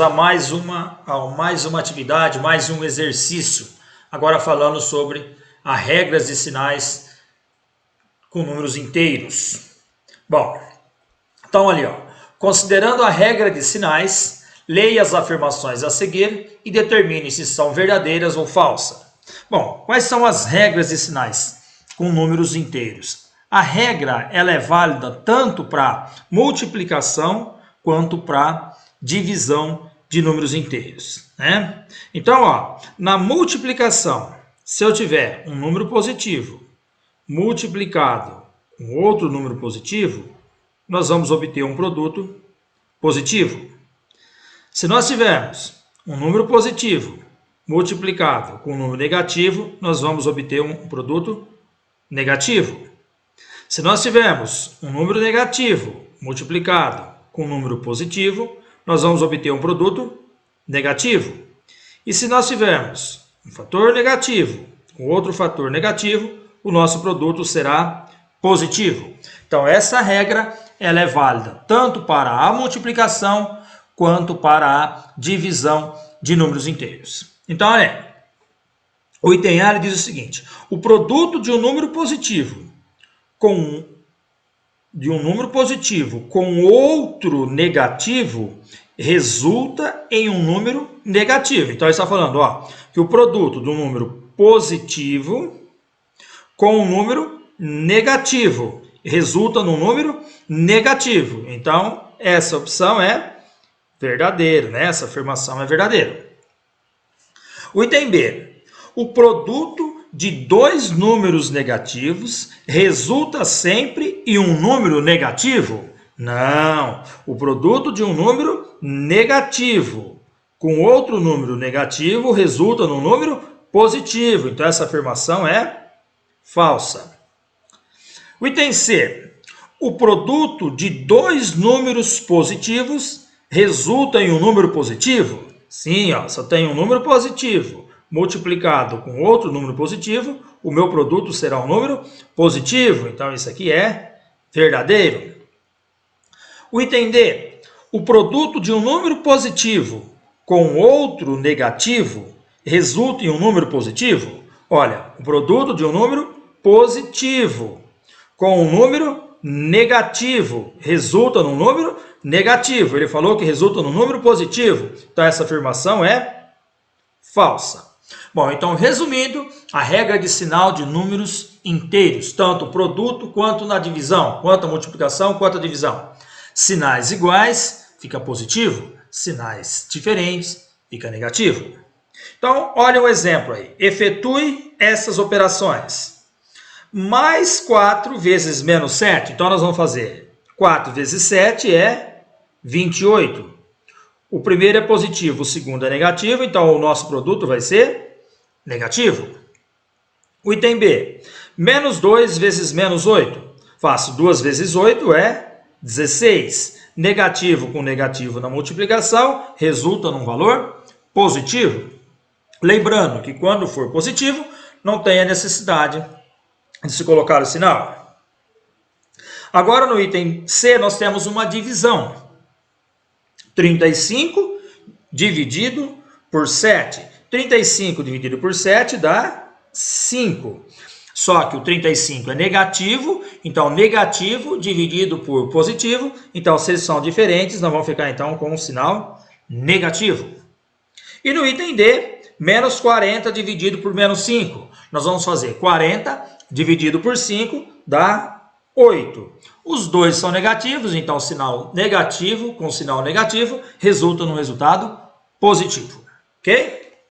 A mais uma atividade, mais um exercício. Agora falando sobre as regras de sinais com números inteiros. Bom, então ali, considerando a regra de sinais, leia as afirmações a seguir e determine se são verdadeiras ou falsas. Bom, quais são as regras de sinais com números inteiros? A regra ela é válida tanto para multiplicação quanto para divisão de números inteiros, né? Então, na multiplicação, se eu tiver um número positivo multiplicado com outro número positivo, nós vamos obter um produto positivo. Se nós tivermos um número positivo multiplicado com um número negativo, nós vamos obter um produto negativo. Se nós tivermos um número negativo multiplicado com um número positivo, nós vamos obter um produto negativo. E se nós tivermos um fator negativo com outro fator negativo, o nosso produto será positivo. Então, essa regra ela é válida tanto para a multiplicação quanto para a divisão de números inteiros. Então, olha aí. O item A diz o seguinte: o produto de um número positivo com outro negativo resulta em um número negativo. Então, ele está falando que o produto do número positivo com um número negativo resulta num número negativo. Então, essa opção é verdadeira, né? Essa afirmação é verdadeira. O item B. O produto de dois números negativos resulta sempre em um número negativo? Não. O produto de um número negativo com outro número negativo resulta num número positivo. Então, essa afirmação é falsa. O item C. O produto de dois números positivos resulta em um número positivo? Sim, só tem um número positivo multiplicado com outro número positivo, o meu produto será um número positivo. Então, isso aqui é verdadeiro. O item D. O produto de um número positivo com outro negativo resulta em um número positivo? Olha, o produto de um número positivo com um número negativo resulta num número negativo. Ele falou que resulta num número positivo. Então, essa afirmação é falsa. Bom, então, resumindo, a regra de sinal de números inteiros, tanto o produto quanto na divisão, quanto a multiplicação, quanto a divisão. Sinais iguais, fica positivo. Sinais diferentes, fica negativo. Então, olha o exemplo aí. Efetue essas operações. Mais 4 vezes menos 7. Então, nós vamos fazer 4 vezes 7 é 28. O primeiro é positivo, o segundo é negativo. Então, o nosso produto vai ser negativo. O item B. Menos 2 vezes menos 8. Faço 2 vezes 8 é 16. Negativo com negativo na multiplicação resulta num valor positivo. Lembrando que quando for positivo, não tem a necessidade de se colocar o sinal. Agora no item C nós temos uma divisão. 35 dividido por 7. 35 dividido por 7 dá 5. Só que o 35 é negativo, então negativo dividido por positivo. Então, se eles são diferentes, nós vamos ficar então com um sinal negativo. E no item D, menos 40 dividido por menos 5. Nós vamos fazer 40 dividido por 5 dá 8. Os dois são negativos, então sinal negativo com sinal negativo resulta num resultado positivo. Ok?